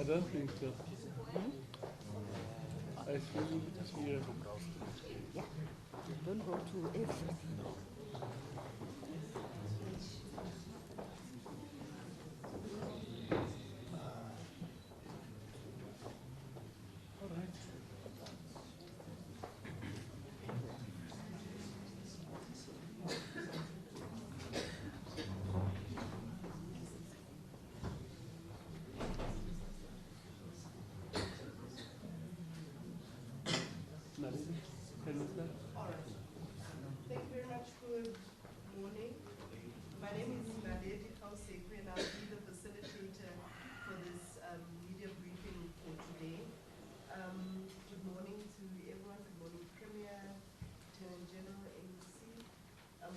I don't think so. I feel here. Yeah, don't go to everything. All right. Nalini, can you start? All right. Thank you very much. Good morning. My name is Naledi Kausekwe, and I'll be the facilitator for this media briefing for today. Good morning to everyone. Good morning, Premier, Lieutenant General, ANC.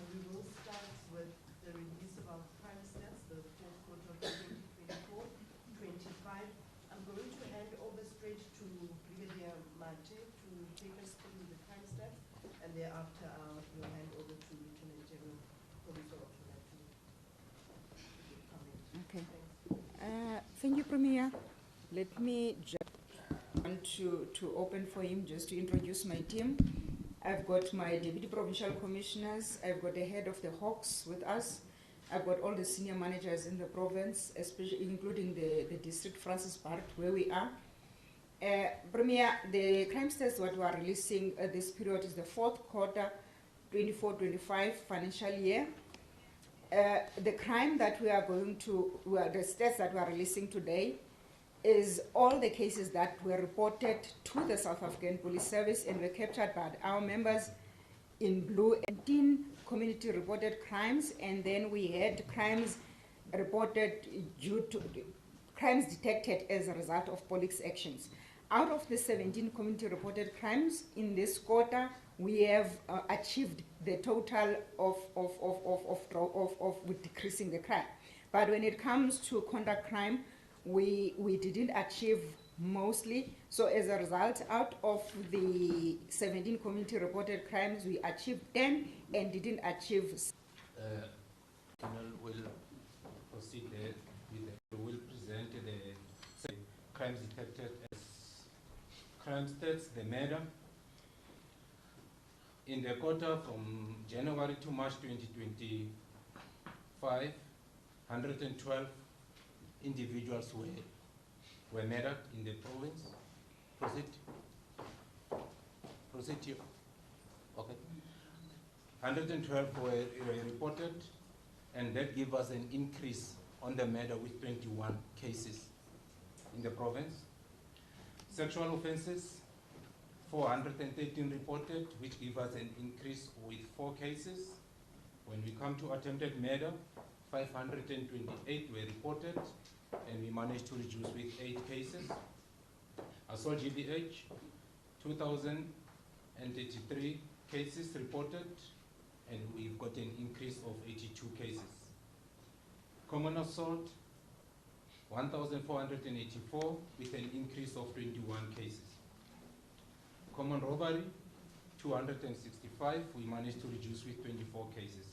We will start with the release of our crime stats, the fourth quarter of 2024-25. I'm going to hand over straight to Brigadier Mate to take us through the crime stats, and thereafter we'll hand over to Lieutenant General Koliswa Otola to give comment. Okay. Thanks. Thank you, Premier. Let me just want to open for him just to introduce my team. I've got my Deputy Provincial Commissioners. I've got the head of the Hawks with us. I've got all the senior managers in the province, especially including the district, Francis Bart, where we are. Premier, the crime stats that we are releasing this period is the fourth quarter, 24-25 financial year. The crime that we are going to, the stats that we are releasing today is all the cases that were reported to the South African Police Service and were captured by our members in blue. 18 community reported crimes, and then we had crimes reported due to crimes detected as a result of police actions. Out of the 17 community reported crimes in this quarter, we have achieved the total of with decreasing the crime. But when it comes to conduct crime, we didn't achieve mostly. So as a result, out of the 17 community reported crimes, we achieved 10 and didn't achieve. Will proceed we will present the crimes detected as crime stats, the matter. In the quarter from January to March 2025, 112 individuals were murdered in the province. Proceed here. Okay. 112 were reported, and that gave us an increase on the murder with 21 cases in the province. Sexual offenses, 413 reported, which give us an increase with 4 cases. When we come to attempted murder, 528 were reported, and we managed to reduce with 8 cases. Assault GBH, 2,083 cases reported, and we've got an increase of 82 cases. Common assault, 1,484 with an increase of 21 cases. Common robbery, 265, we managed to reduce with 24 cases.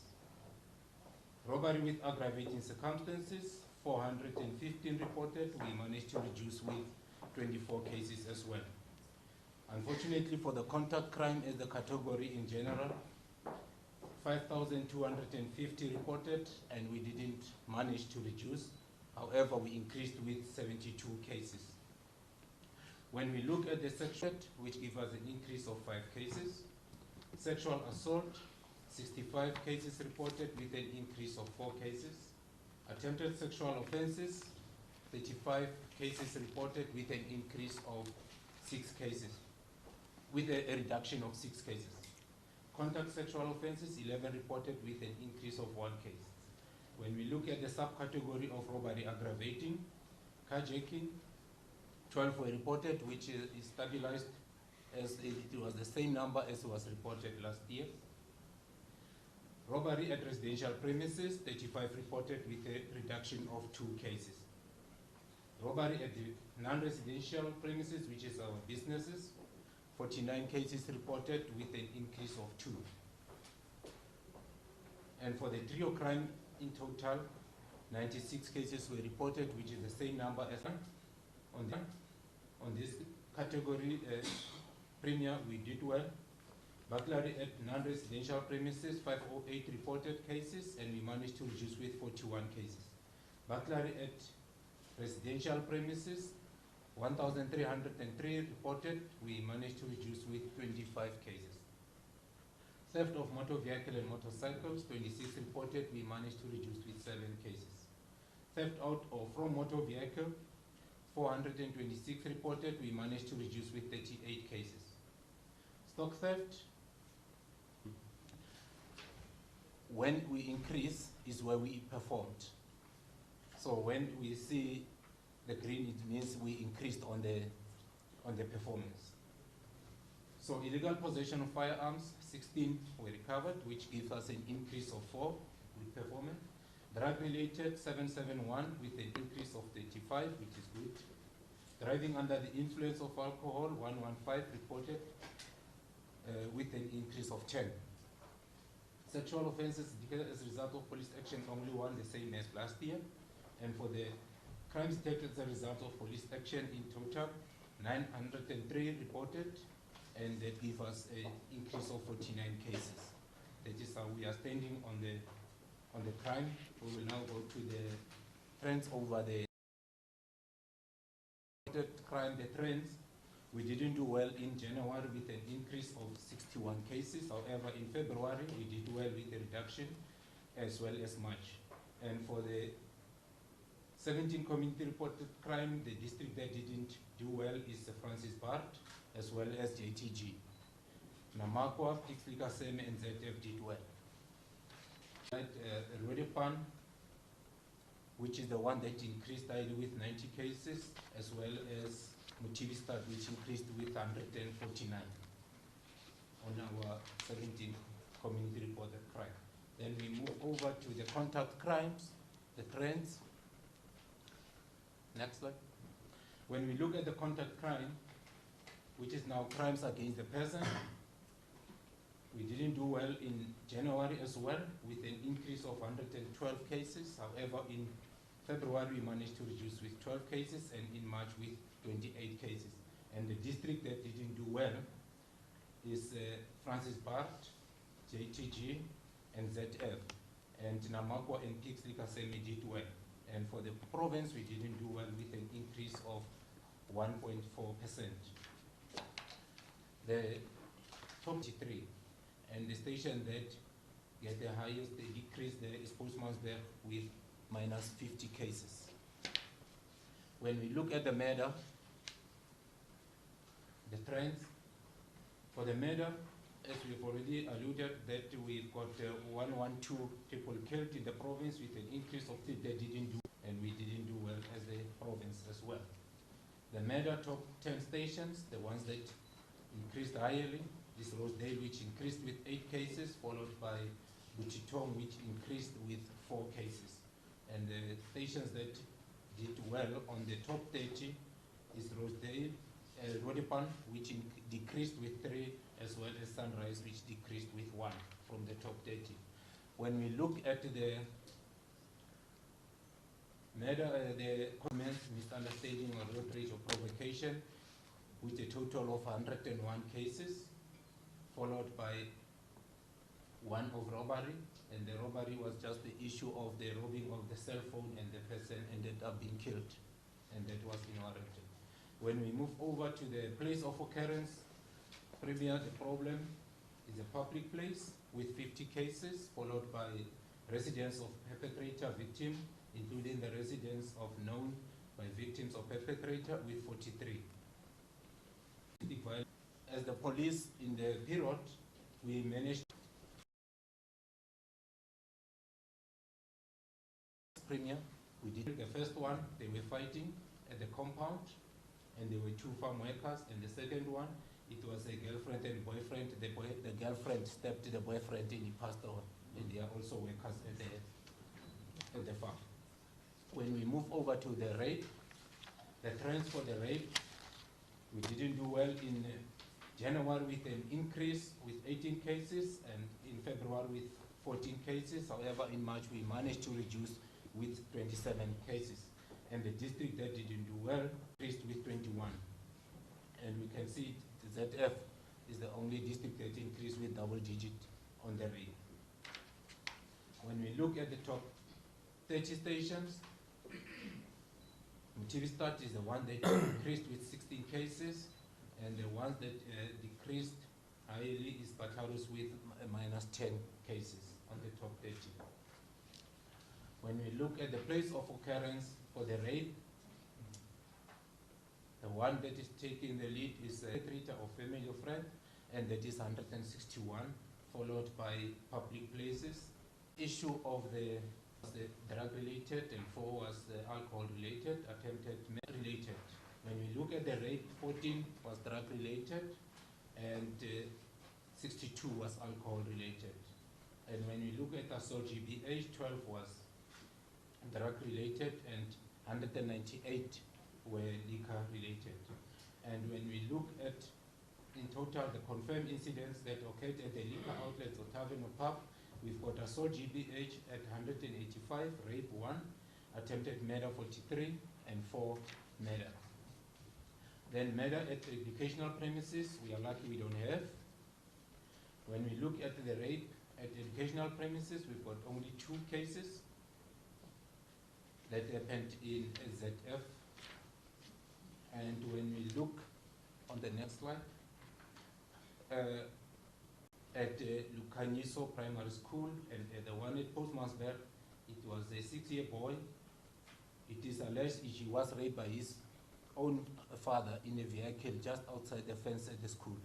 Robbery with aggravating circumstances, 415 reported, we managed to reduce with 24 cases as well. Unfortunately for the contact crime as the category in general, 5,250 reported, and we didn't manage to reduce. However, we increased with 72 cases. When we look at the sexual, which gives us an increase of 5 cases, sexual assault, 65 cases reported with an increase of 4 cases. Attempted sexual offenses, 35 cases reported with an increase of 6 cases, with a reduction of 6 cases. Contact sexual offenses, 11 reported with an increase of 1 case. When we look at the subcategory of robbery aggravating, carjacking, 12 were reported, which is stabilized as it was the same number as was reported last year. Robbery at residential premises, 35 reported with a reduction of 2 cases. Robbery at the non-residential premises, which is our businesses, 49 cases reported with an increase of 2. And for the trio crime in total, 96 cases were reported, which is the same number as on On this category, premier, we did well. Burglary at non-residential premises, 508 reported cases, and we managed to reduce with 41 cases. Burglary at residential premises, 1,303 reported, we managed to reduce with 25 cases. Theft of motor vehicle and motorcycles, 26 reported, we managed to reduce with 7 cases. Theft out or from motor vehicle, 426 reported, we managed to reduce with 38 cases. Stock theft, when we increase is where we performed. So when we see the green, it means we increased on the performance. So illegal possession of firearms, 16 were recovered, which gives us an increase of 4 with performance. Drug-related, 771 with an increase of 35, which is good. Driving under the influence of alcohol, 115 reported with an increase of 10. Sexual offences declared as a result of police action, only 1, the same as last year. And for the crimes detected as a result of police action, in total, 903 reported, and that gives us an increase of 49 cases. That is how we are standing on the crime. We will now go to the trends over the crime, the trends. We didn't do well in January with an increase of 61 cases. However, in February, we did well with a reduction as well as March. And for the 17 community reported crime, the district that didn't do well is Francis Bart as well as JTG. Namakwa, Pixlika, Seme, and ZF did well. Rodipan, which is the one that increased daily with 90 cases, as well as Mutivistat, which increased with 149 on our 17 community reported crime. Then we move over to the contact crimes, the trends. Next slide. When we look at the contact crime, which is now crimes against the person, we didn't do well in January as well, with an increase of 112 cases. However, in February, we managed to reduce with 12 cases, and in March with 28 cases. And the district that didn't do well is Francis Bart, JTG, and ZF. And Namakwa and Pixlika Semi did well. And for the province, we didn't do well with an increase of 1.4%. The top 3 and the station that get the highest decrease there is Postmansberg with minus 50 cases. When we look at the murder, the trends for the murder, as we've already alluded, that we've got 112 people killed in the province with an increase of 3 that didn't do, and we didn't do well as the province as well. The murder top 10 stations, the ones that increased highly, is Rosedale, which increased with 8 cases, followed by Butchitong, which increased with 4 cases. And the stations that did well on the top 30 is Rosedale, Rodipan, which decreased with 3, as well as Sunrise, which decreased with 1 from the top 30. When we look at the murder, the comments, misunderstanding or outrage or provocation, with a total of 101 cases, followed by 1 of robbery, and the robbery was just the issue of the robbing of the cell phone, and the person ended up being killed, and that was inwarranted. When we move over to the place of occurrence, premier, the problem is a public place with 50 cases, followed by residence of perpetrator victim, including the residence of known by victims of perpetrator with 43. As the police in the period, we managed premier. We did the first one, they were fighting at the compound, and there were 2 farm workers, and the second one, it was a girlfriend and boyfriend. The girlfriend stepped the boyfriend and he passed on, and they are also workers at the farm. When we move over to the rape, the trends for the rape, we didn't do well in January with an increase with 18 cases, and in February with 14 cases. However, in March, we managed to reduce with 27 cases. And the district that didn't do well increased with only district that increased with double digit on the rate. When we look at the top 30 stations, Mtibistat is the one that increased with 16 cases, and the ones that decreased highly is Batarus with minus 10 cases on the top 30. When we look at the place of occurrence for the rape, the one that is taking the lead is a treater or family or friend, and that is 161, followed by public places. Issue of the drug-related, and 4 was the alcohol-related, attempted related. When we look at the rape, 14 was drug-related, and 62 was alcohol-related. And when we look at assault GBH, 12 was drug-related, and 198 were liquor-related. And when we look at, in total, the confirmed incidents that occurred at the liquor outlets or tavern or pub, we've got assault GBH at 185, rape 1, attempted murder 43, and 4 murder. Then murder at educational premises, we are lucky we don't have. When we look at the rape at educational premises, we've got only 2 cases that happened in ZF. And when we look on the next slide, at Limakatso Primary School and the one at Postmansberg, it was a 6-year boy. It is alleged he was raped by his own father in a vehicle just outside the fence at the school.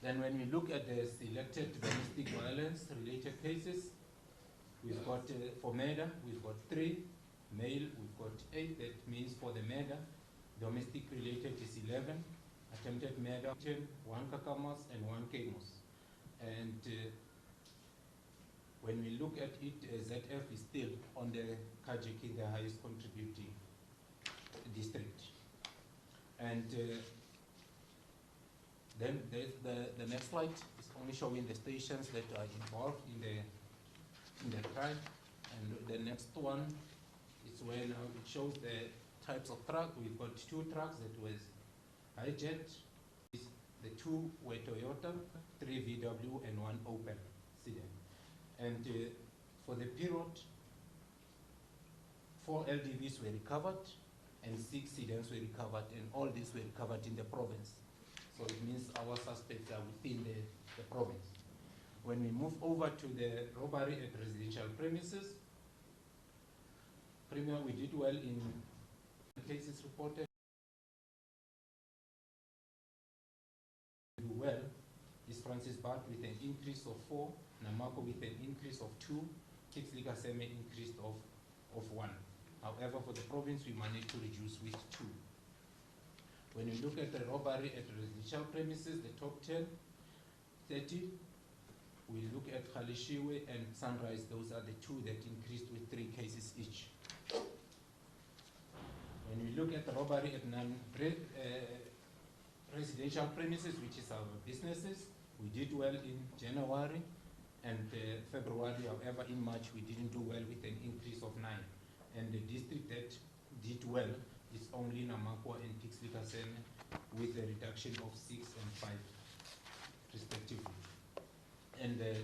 Then when we look at the selected domestic violence related cases, we've got for murder, we've got 3, male, we've got 8, that means for the murder, domestic related is 11, attempted murder, 10, 1 kakamas and 1 kamos. And when we look at it, ZF is still on the Kajiki, the highest contributing district. And then there's the next slide is only showing the stations that are involved in the crime. And the next one is where now it shows the types of truck. We've got 2 trucks that was hijacked. The 2 were Toyota, 3 VW, and 1 Opel sedan. And for the period, 4 LDVs were recovered, and 6 sedans were recovered, and all these were recovered in the province. So it means our suspects are within the province. When we move over to the robbery at residential premises, Premier, we did well in cases reported. Well is Francis Bart with an increase of 4, Namako with an increase of 2, Kixlika Seme increased of 1. However, for the province, we managed to reduce with 2. When we look at the robbery at residential premises, the top 10, 30, we look at Khalishiwe and Sunrise. Those are the 2 that increased with 3 cases each. When we look at the robbery at residential premises, which is our businesses, we did well in January and February. However, in March, we didn't do well with an increase of 9. And the district that did well is only Namakwa and Pixlika Seme with a reduction of 6 and 5, respectively. And the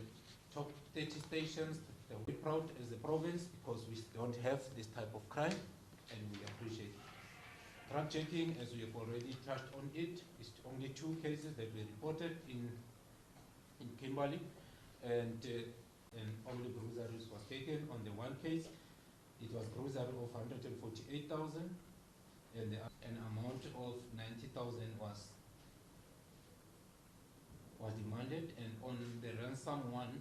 top 30 stations, we're proud as a province because we don't have this type of crime, and we appreciate it. Drug checking, as we have already touched on it, is only 2 cases that were reported in Kimberley, and only groceries was taken on the 1 case. It was grocery of 148,000, and an amount of 90,000 was demanded. And on the ransom one,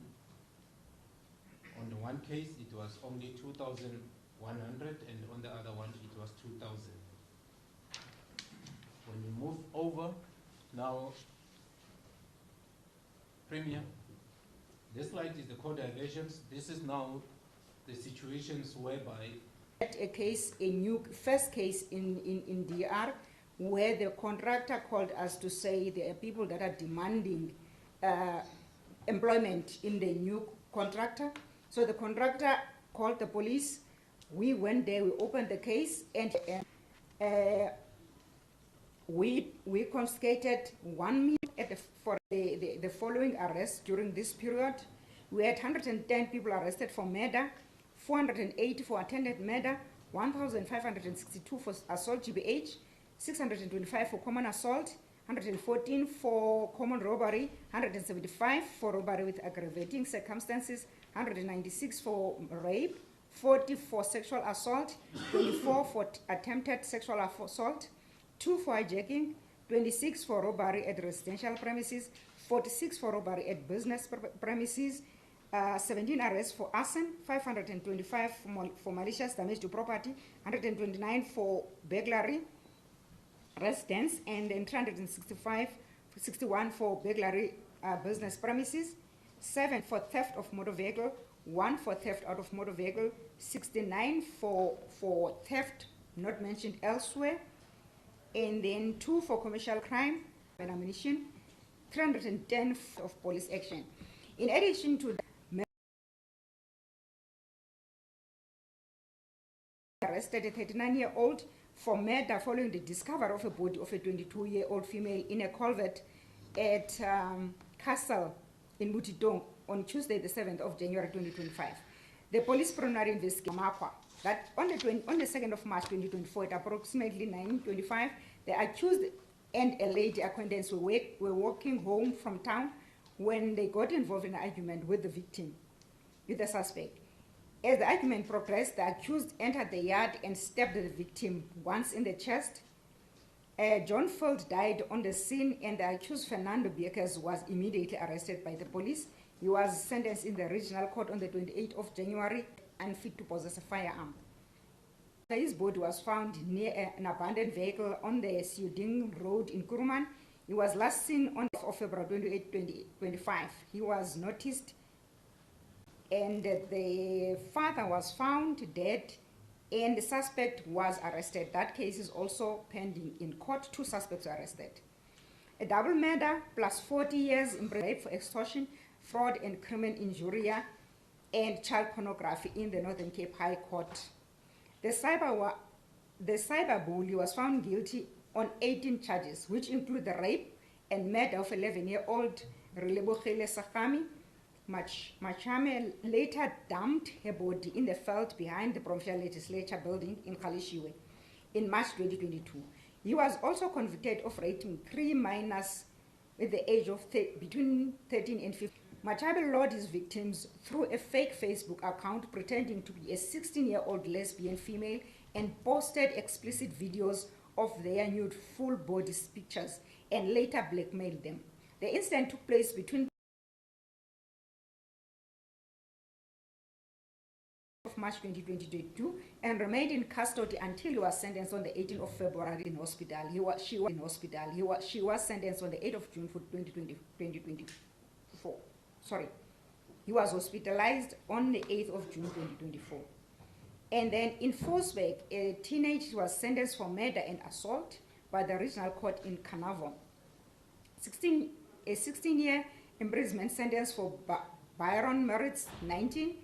on the 1 case, it was only 2,100, and on the other one, it was 2,000. When we move over now, Premier, this slide is the code diversions. This is now the situations whereby A case, first case in DR, where the contractor called us to say there are people that are demanding employment in the new contractor. So the contractor called the police. We went there, we opened the case, and We confiscated 1 million for the following arrests during this period. We had 110 people arrested for murder, 480 for attempted murder, 1,562 for assault GBH, 625 for common assault, 114 for common robbery, 175 for robbery with aggravating circumstances, 196 for rape, 40 for sexual assault, 24 for attempted sexual assault, 2 for hijacking, 26 for robbery at residential premises, 46 for robbery at business premises, 17 arrests for arson, 525 for malicious damage to property, 129 for burglary, residence, and then 361 for burglary business premises, 7 for theft of motor vehicle, 1 for theft out of motor vehicle, 69 for theft not mentioned elsewhere, and then 2 for commercial crime and ammunition, 310 of police action. In addition to that, arrested a 39-year-old for murder following the discovery of a body of a 22-year-old female in a culvert at Castle in Butitong on Tuesday, the 7th of January 2025. The police preliminary investigation that on the 2nd of March 2024 at approximately 9:25, the accused and a lady acquaintance were walking home from town when they got involved in an argument with the suspect. As the argument progressed, the accused entered the yard and stabbed the victim once in the chest. John Field died on the scene, and the accused Fernando Biekes was immediately arrested by the police. He was sentenced in the regional court on the 28th of January, unfit to possess a firearm. His body was found near an abandoned vehicle on the Siuding Road in Kuruman. He was last seen on February 28, 2025. He was noticed, and the father was found dead, and the suspect was arrested. That case is also pending in court. 2 suspects were arrested. A double murder plus 40 years in rape for extortion, fraud and criminal injuria, and child pornography in the Northern Cape High Court. The cyber bully was found guilty on 18 charges, which include the rape and murder of 11-year-old Relebogile Sakami. Machame later dumped her body in the field behind the Provincial Legislature building in Khalishiwe in March 2022. He was also convicted of raping 3 minors with the age of between 13 and 15. Machame lured his victims through a fake Facebook account pretending to be a 16-year-old lesbian female and posted explicit videos of their nude full body pictures and later blackmailed them. The incident took place between March 2022 and remained in custody until he was sentenced on the 18th of February in hospital. She was sentenced on the 8th of June for 2024. He was hospitalized on the 8th of June 2024. And then in Forsberg, a teenager was sentenced for murder and assault by the regional court in Carnarvon. A 16-year imprisonment sentence for Byron Meritz, 19,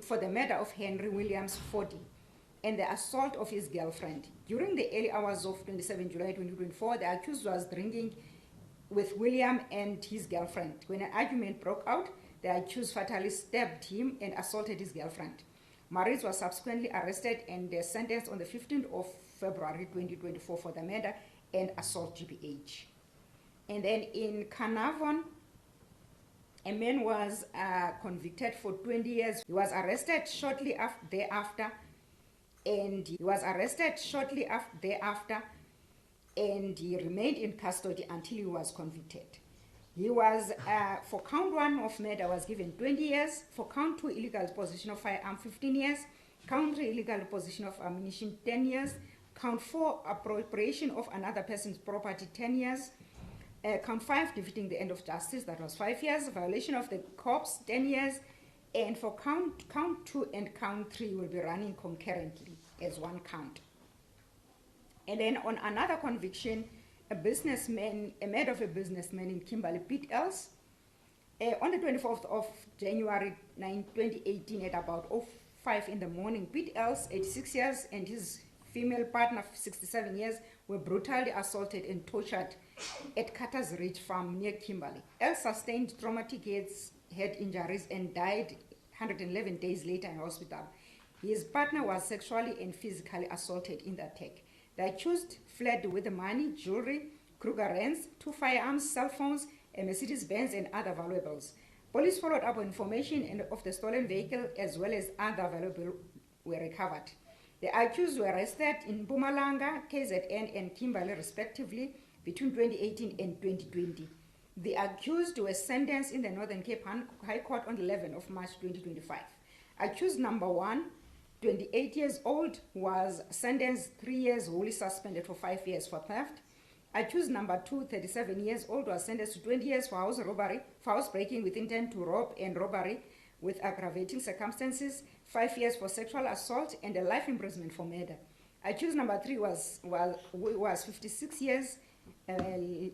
for the murder of Henry Williams, 40, and the assault of his girlfriend. During the early hours of 27 July 2024, the accused was drinking with William and his girlfriend. When an argument broke out, the accused fatally stabbed him and assaulted his girlfriend. Maris was subsequently arrested and sentenced on the 15th of February 2024 for the murder and assault GBH. And then in Carnarvon, a man was convicted for 20 years. He was arrested shortly thereafter, and he remained in custody until he was convicted. He was, for count 1 of murder, was given 20 years. For count 2, illegal possession of firearm, 15 years. Count 3, illegal possession of ammunition, 10 years. Count 4, appropriation of another person's property, 10 years. Count 5, defeating the end of justice, that was 5 years. Violation of the corpse, 10 years. And for count 2 and count 3 will be running concurrently as one count. And then on another conviction, a murder of a businessman in Kimberley, Pete Els, on the 24th of January 2018 at about 05 in the morning. Pete Els, 86 years, and his female partner, 67 years, were brutally assaulted and tortured at Carter's Ridge Farm near Kimberley. Elle sustained traumatic head injuries and died 111 days later in hospital. His partner was sexually and physically assaulted in the attack. The accused fled with the money, jewelry, Kruger rents, 2 firearms, cell phones, a Mercedes-Benz, and other valuables. Police followed up on information of the stolen vehicle as well as other valuables were recovered. The accused were arrested in Mpumalanga, KZN, and Kimberley, respectively, between 2018 and 2020. The accused were sentenced in the Northern Cape High Court on the 11th of March 2025. Accused number 1, 28 years old, was sentenced 3 years, wholly suspended for 5 years for theft. Accused number 2, 37 years old, was sentenced to 20 years for house robbery, for house breaking with intent to rob and robbery with aggravating circumstances, 5 years for sexual assault, and a life imprisonment for murder. Accused number 3 was 56 years, a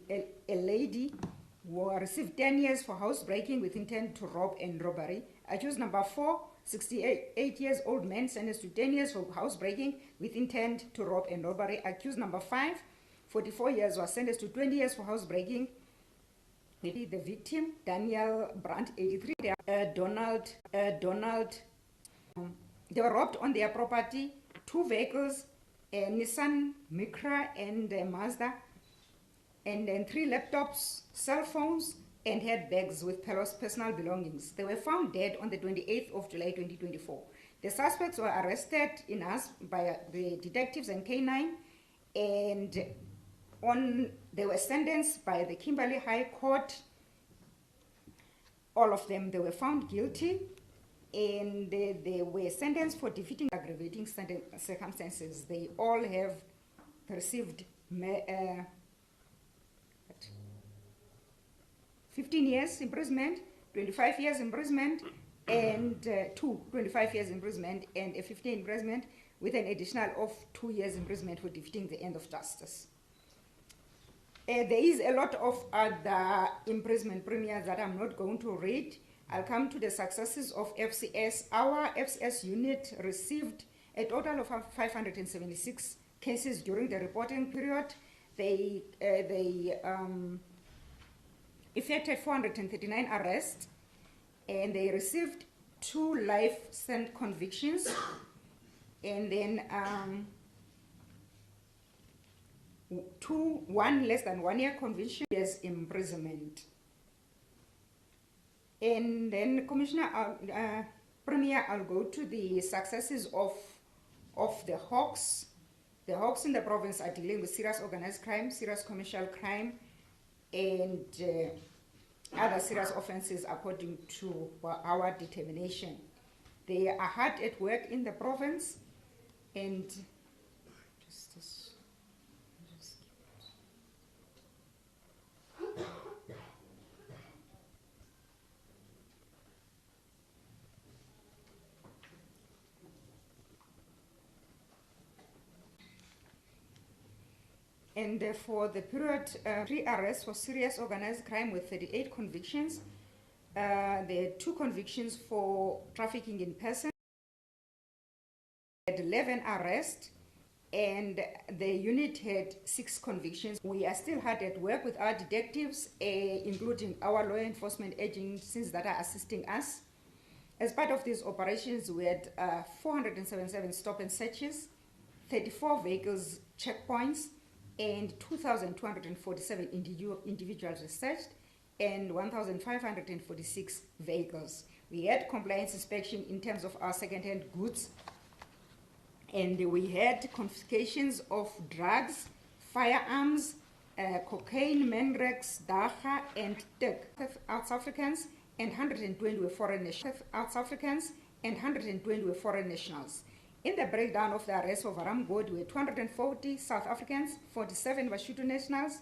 lady who received 10 years for house breaking with intent to rob and robbery. Accused number 4, 68 years old man, sentenced to 10 years for house breaking with intent to rob and robbery. Accused number 5, 44 years, was sentenced to 20 years for house breaking. The victim, Daniel Brandt, 83, Donald, they were robbed on their property, 2 vehicles, a Nissan Micra and a Mazda, and then 3 laptops, cell phones, and handbags with personal belongings. They were found dead on the 28th of July 2024. The suspects were arrested in us by the detectives and K9, and they were sentenced by the Kimberley High Court. All of them, they were found guilty, and they were sentenced for defeating aggravating circumstances. They all have received 15 years imprisonment, 25 years imprisonment, and 25 years imprisonment, and a 15 imprisonment with an additional of 2 years imprisonment for defeating the end of justice. There is a lot of other imprisonment premiums that I'm not going to read. I'll come to the successes of FCS. Our FCS unit received a total of 576 cases during the reporting period. They effected 439 arrests, and they received 2 life sentence convictions, and then 1 less than 1 year conviction, years imprisonment. And then, Commissioner, Premier, I'll go to the successes of the Hawks. The Hawks in the province are dealing with serious organized crime, serious commercial crime, and other serious offenses according to our determination. They are hard at work in the province, and and for the period, 3 arrests for serious organized crime with 38 convictions. There are 2 convictions for trafficking in persons, 11 arrests, and the unit had 6 convictions. We are still hard at work with our detectives, including our law enforcement agencies that are assisting us. As part of these operations, we had 477 stop and searches, 34 vehicles checkpoints, and 2,247 individuals researched, and 1,546 vehicles. We had compliance inspection in terms of our second-hand goods, and we had confiscations of drugs, firearms, cocaine, menrex, dacha, and tek. South Africans, and 120 were foreign nationals. South Africans, and 120 were foreign nationals. In the breakdown of the arrests of Aramgod, were 240 South Africans, 47 Basotho nationals,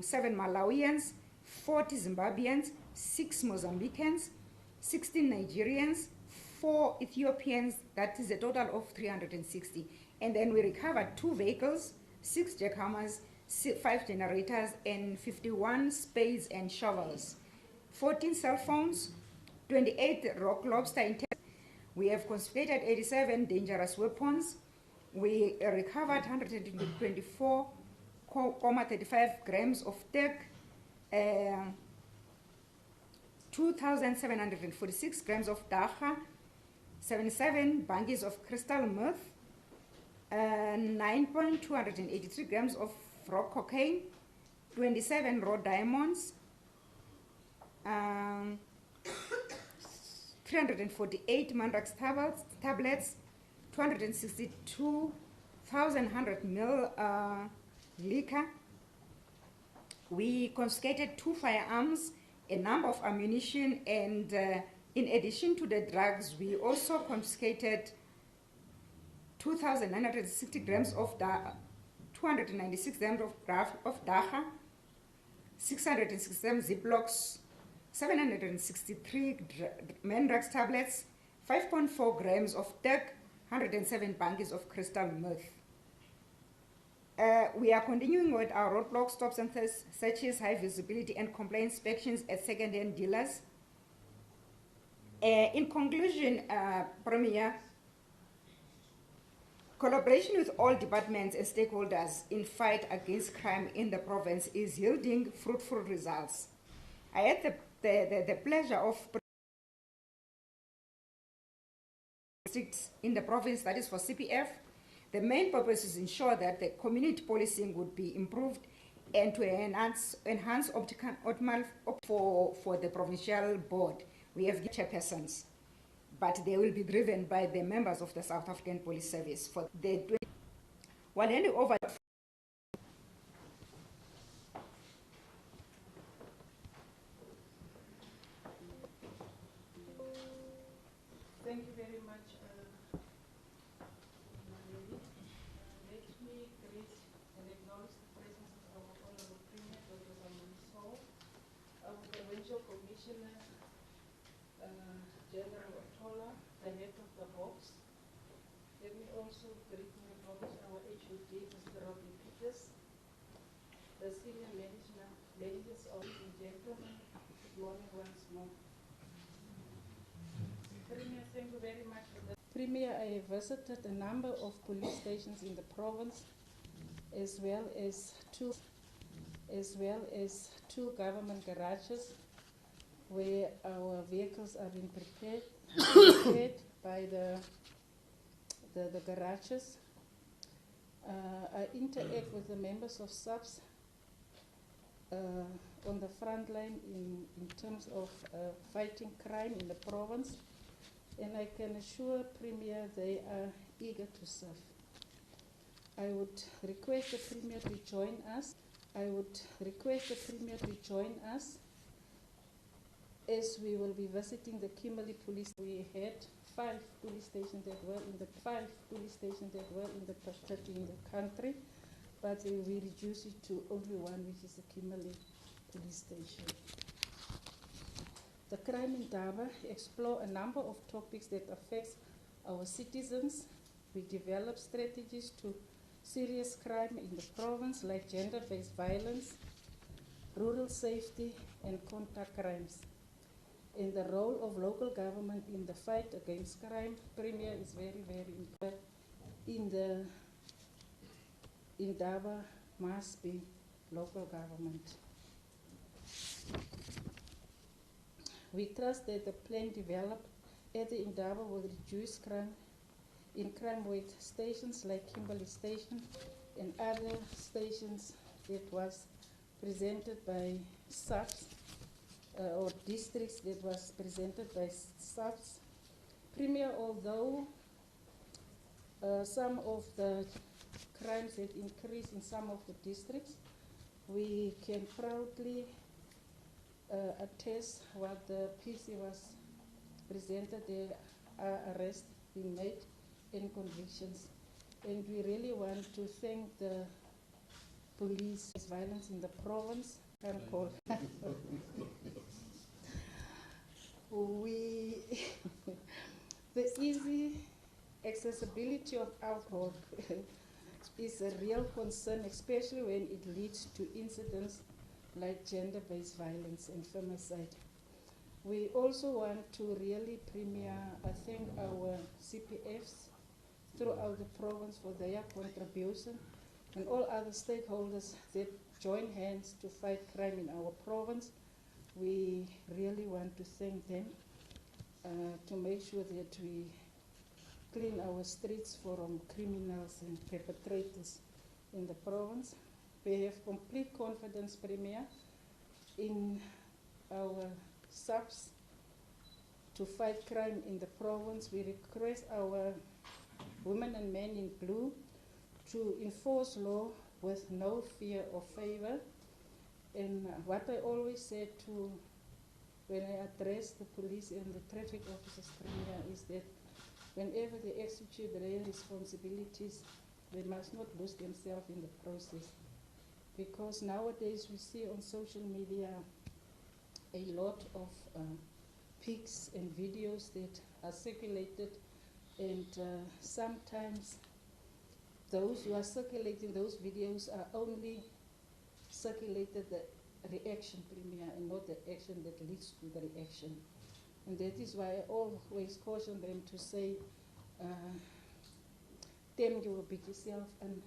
7 Malawians, 40 Zimbabweans, 6 Mozambicans, 16 Nigerians, 4 Ethiopians. That is a total of 360. And then we recovered 2 vehicles, 6 jackhammers, 5 generators, and 51 spades and shovels, 14 cell phones, 28 rock lobster. We have confiscated 87 dangerous weapons. We recovered 124.35 grams of teak, 2,746 grams of dacha, 77 bungies of crystal meth, 9.283 grams of raw cocaine, 27 raw diamonds, 348 mandrax tablets, 262,100 ml liquor. We confiscated 2 firearms, a number of ammunition, and in addition to the drugs, we also confiscated 2,960 grams of 296 grams of dacha, 667 Ziplocs, 763 mandrax tablets, 5.4 grams of teak, 107 bungies of crystal meth. We are continuing with our roadblock stops and searches, high visibility and complaint inspections at second-hand dealers. In conclusion, Premier, collaboration with all departments and stakeholders in fight against crime in the province is yielding fruitful results. I had the pleasure of in the province, that is for CPF. The main purpose is to ensure that the community policing would be improved and to enhance optimal for the provincial board. We have chairpersons, but they will be driven by the members of the South African Police Service. For the while handing over. Thank you very much, Lady. Let me greet and acknowledge the presence of our Honorable Premier, Dr. Zamani Saul, our Provincial Commissioner, General Otola, the head of the Hawks. Let me also greet and acknowledge our HOD, Mr. Robin Peters, the senior management, ladies and gentlemen, good morning once more. Premier, thank you very much for that. Premier, I visited a number of police stations in the province, as well as two government garages where our vehicles are being prepared by the garages. I interact with the members of SAPS on the front line in terms of fighting crime in the province. And I can assure Premier they are eager to serve. I would request the Premier to join us. As we will be visiting the Kimberley police. We had 5 police stations that were in the country, but we reduced it to only one, which is the Kimberley police station. The Crime in Daba explore a number of topics that affect our citizens. We develop strategies to serious crime in the province like gender-based violence, rural safety and contact crimes. And the role of local government in the fight against crime, Premier, is very, very important. In Daba must be local government. We trust that the plan developed at the Indaba will reduce crime with stations like Kimberley Station and other stations that was presented by SAPS or districts that was presented by SAPS. Premier, although some of the crimes have increased in some of the districts, we can proudly attest what the PC was presented. There are arrests being made and convictions. And we really want to thank the police violence in the province. The easy accessibility of alcohol is a real concern, especially when it leads to incidents like gender-based violence and femicide. We also want to really, Premier, thank our CPFs throughout the province for their contribution, and all other stakeholders that join hands to fight crime in our province. We really want to thank them to make sure that we clean our streets from criminals and perpetrators in the province. We have complete confidence, Premier, in our subs to fight crime in the province. We request our women and men in blue to enforce law with no fear or favor. And what I always say to when I address the police and the traffic officers, Premier, is that whenever they execute their responsibilities, they must not lose themselves in the process. Because nowadays we see on social media a lot of pics and videos that are circulated, and sometimes those who are circulating those videos are only circulated the reaction, Premier, and not the action that leads to the reaction. And that is why I always caution them to say, tem jou 'n bietjie self in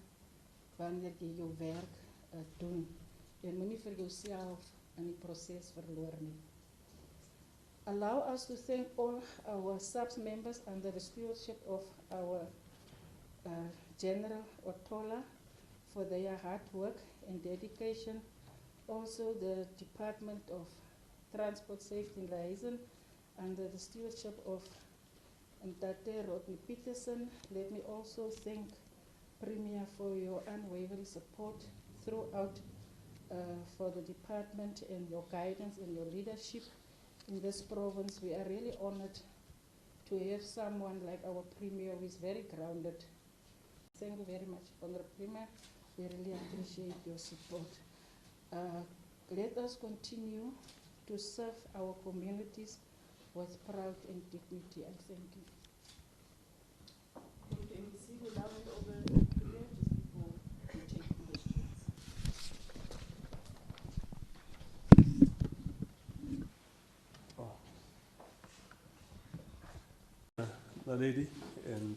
wanneer jy jou werk doen. En moenie vir jouself in die proses verloor nie. Allow us to thank all our subs members under the stewardship of our General Otola for their hard work and dedication. Also the Department of Transport Safety and Liaison under the stewardship of Ntate Rodney Peterson. Let me also thank Premier for your unwavering support throughout for the department and your guidance and your leadership in this province. We are really honored to have someone like our Premier who is very grounded. Thank you very much, Honorable Premier. We really appreciate your support. Let us continue to serve our communities with pride and dignity. I thank you. Thank you, MEC. We'll now hand over to the Premier just before we take questions. Lady, and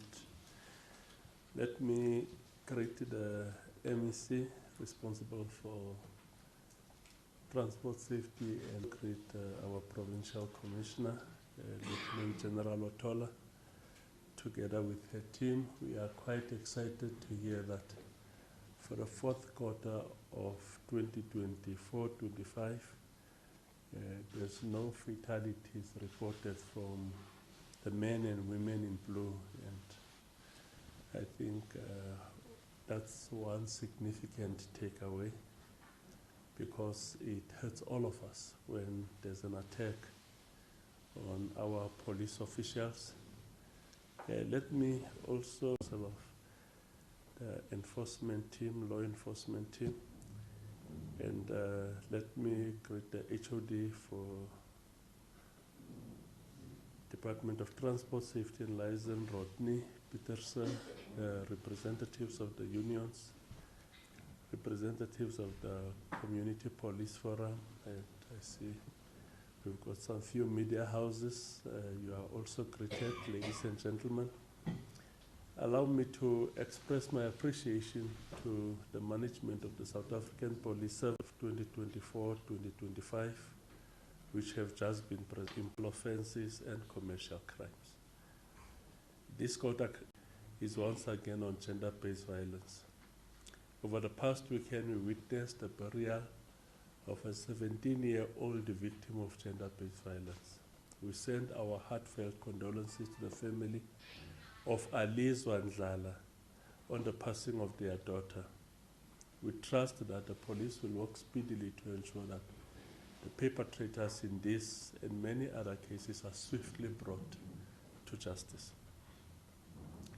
let me greet the MEC responsible for transport safety and greet our Provincial Commissioner, Lieutenant General Otola. Together with her team, we are quite excited to hear that for the fourth quarter of 2024-25, there's no fatalities reported from the men and women in blue, and I think that's one significant takeaway, because it hurts all of us when there's an attack on our police officials. Let me also of the enforcement team, law enforcement team, and let me greet the HOD for Department of Transport Safety and Liaison, Rodney Peterson, representatives of the unions, representatives of the Community Police Forum, and I see we've got some few media houses. You are also greeted, ladies and gentlemen. Allow me to express my appreciation to the management of the South African Police Service of 2024-2025, which have just been in offences and commercial crimes. This quarter is once again on gender-based violence. Over the past weekend, we witnessed the burial of a 17-year-old victim of gender-based violence. We send our heartfelt condolences to the family of Alizwa Ndlala on the passing of their daughter. We trust that the police will work speedily to ensure that the perpetrators in this and many other cases are swiftly brought to justice.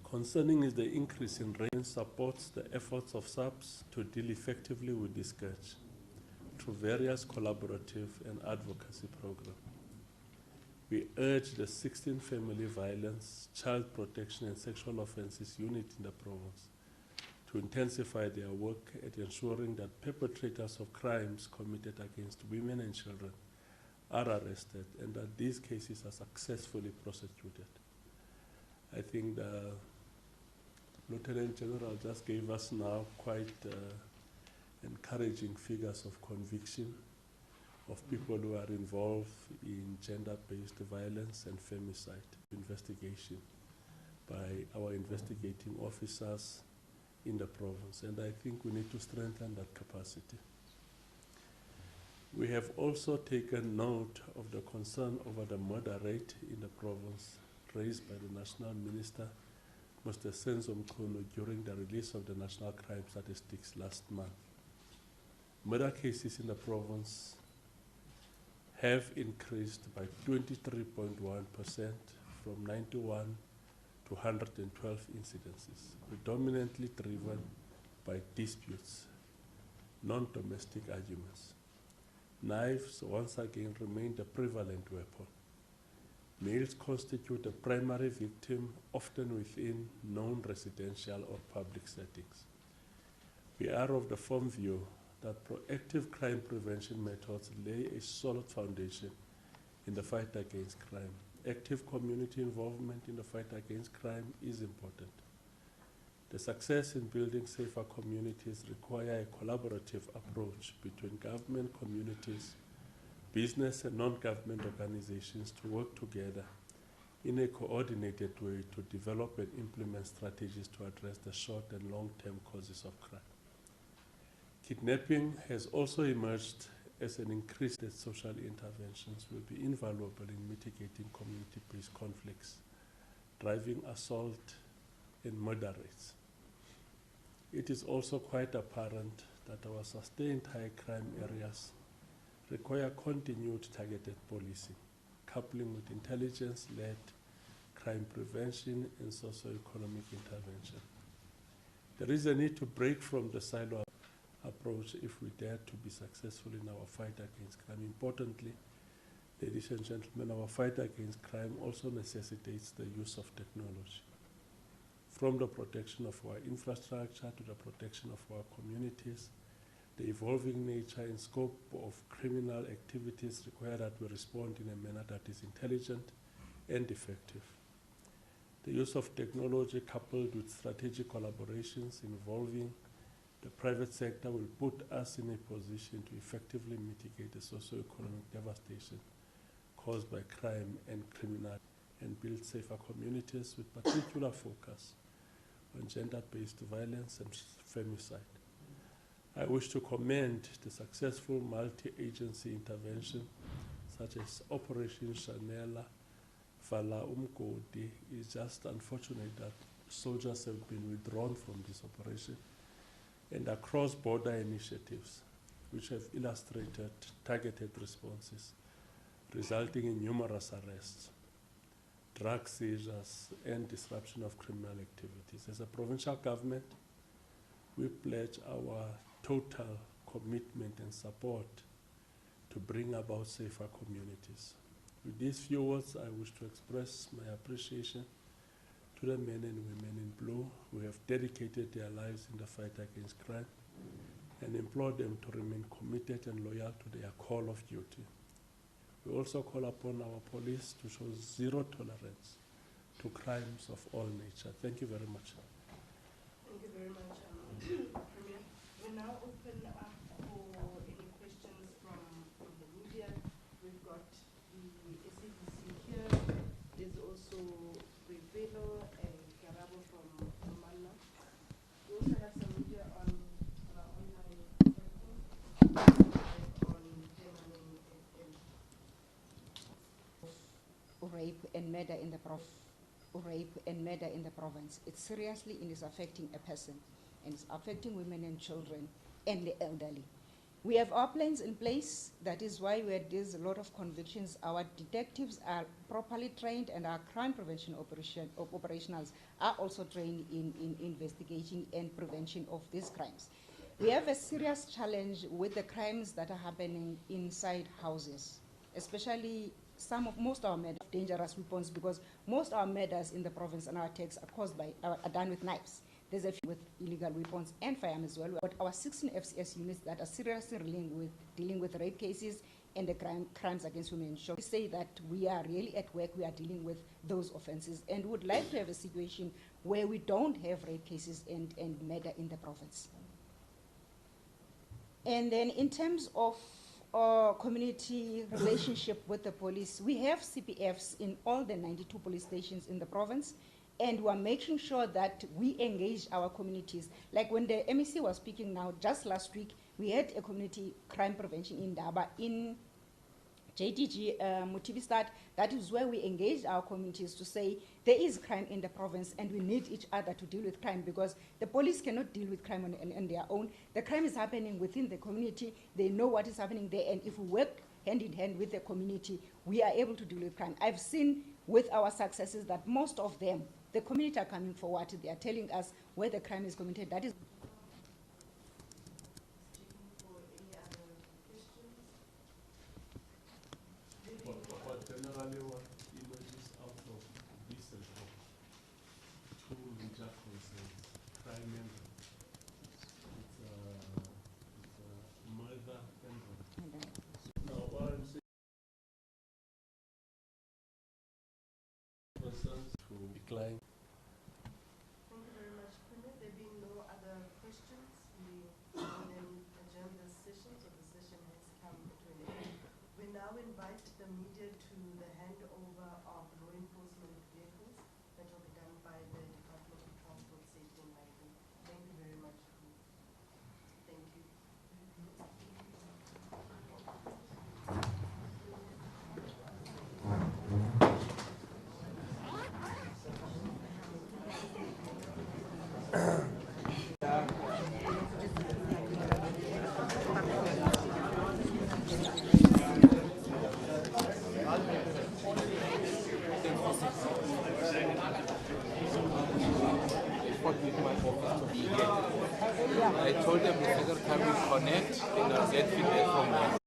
Concerning is the increase in rain supports the efforts of SAPS to deal effectively with this scourge through various collaborative and advocacy programs. We urge the 16 Family Violence, Child Protection and Sexual Offences Unit in the province to intensify their work at ensuring that perpetrators of crimes committed against women and children are arrested and that these cases are successfully prosecuted. I think the Lieutenant General just gave us now quite encouraging figures of conviction of people who are involved in gender-based violence and femicide investigation by our investigating officers in the province, and I think we need to strengthen that capacity. We have also taken note of the concern over the murder rate in the province raised by the National Minister, Mr. Senzo Mkhunu, during the release of the National Crime Statistics last month. Murder cases in the province have increased by 23.1% from 91 to 112 incidences, predominantly driven by disputes, non-domestic arguments. Knives once again remain the prevalent weapon. Males constitute the primary victim, often within known residential or public settings. We are of the firm view that proactive crime prevention methods lay a solid foundation in the fight against crime. Active community involvement in the fight against crime is important. The success in building safer communities require a collaborative approach between government, communities, business and non-government organizations to work together in a coordinated way to develop and implement strategies to address the short and long-term causes of crime. Kidnapping has also emerged as an increase that social interventions will be invaluable in mitigating community-based conflicts, driving assault and murder rates. It is also quite apparent that our sustained high crime areas require continued targeted policing, coupling with intelligence-led crime prevention and socio-economic intervention. There is a need to break from the silo approach if we dare to be successful in our fight against crime. Importantly, ladies and gentlemen, our fight against crime also necessitates the use of technology. From the protection of our infrastructure to the protection of our communities, the evolving nature and scope of criminal activities require that we respond in a manner that is intelligent and effective. The use of technology coupled with strategic collaborations involving the private sector will put us in a position to effectively mitigate the socio-economic devastation caused by crime and criminality and build safer communities with particular focus on gender-based violence and femicide. I wish to commend the successful multi-agency intervention such as Operation Shanela, Vala Umgodi. It's just unfortunate that soldiers have been withdrawn from this operation, and our cross-border initiatives which have illustrated targeted responses resulting in numerous arrests, drug seizures, and disruption of criminal activities. As a provincial government, we pledge our total commitment and support to bring about safer communities. With these few words, I wish to express my appreciation to the men and women in blue who have dedicated their lives in the fight against crime, and implore them to remain committed and loyal to their call of duty. We also call upon our police to show zero tolerance to crimes of all nature. Thank you very much. Thank you very much, Premier. We now open up for any questions from the media. We've got the SABC here. There's also Revelo and Karabo from Romana. We also have some media on our online platform and on Germany FM. Rape and murder in the province. It seriously is affecting a person, and it's affecting women and children and the elderly. We have our plans in place. That is why there's a lot of convictions. Our detectives are properly trained, and our crime prevention operationals are also trained in investigation and prevention of these crimes. We have a serious challenge with the crimes that are happening inside houses, especially most of our murders, dangerous weapons, because most of our murders in the province and our attacks are done with knives. There's a few with illegal weapons and firearms as well. But our 16 FCS units that are seriously dealing with rape cases and the crimes against women. So we say that we are really at work, we are dealing with those offenses, and would like to have a situation where we don't have rape cases and murder in the province. And then in terms of community relationship with the police, we have CPFs in all the 92 police stations in the province, and we're making sure that we engage our communities. Like when the MEC was speaking now, just last week, we had a community crime prevention in Daba, in JTG Motivistad. That is where we engage our communities to say there is crime in the province and we need each other to deal with crime, because the police cannot deal with crime on their own. The crime is happening within the community. They know what is happening there, and if we work hand in hand with the community, we are able to deal with crime. I've seen with our successes that most of them, the community are coming forward. They are telling us where the crime is committed. That is. Generally, what emerges out of this report, two major concerns: crime and it's murder and rape. Now, what I'm saying, concerns to decline. Thank you very much, Premier. There being no other questions, we will then adjourn this session, so the session has come to an end. We now invite the media to the handover of law enforcement vehicles that will be done by the Department of Transport, Safety and Lighting. Thank you very much. Thank you. I told them the secretary will connect and I'll get feedback from them.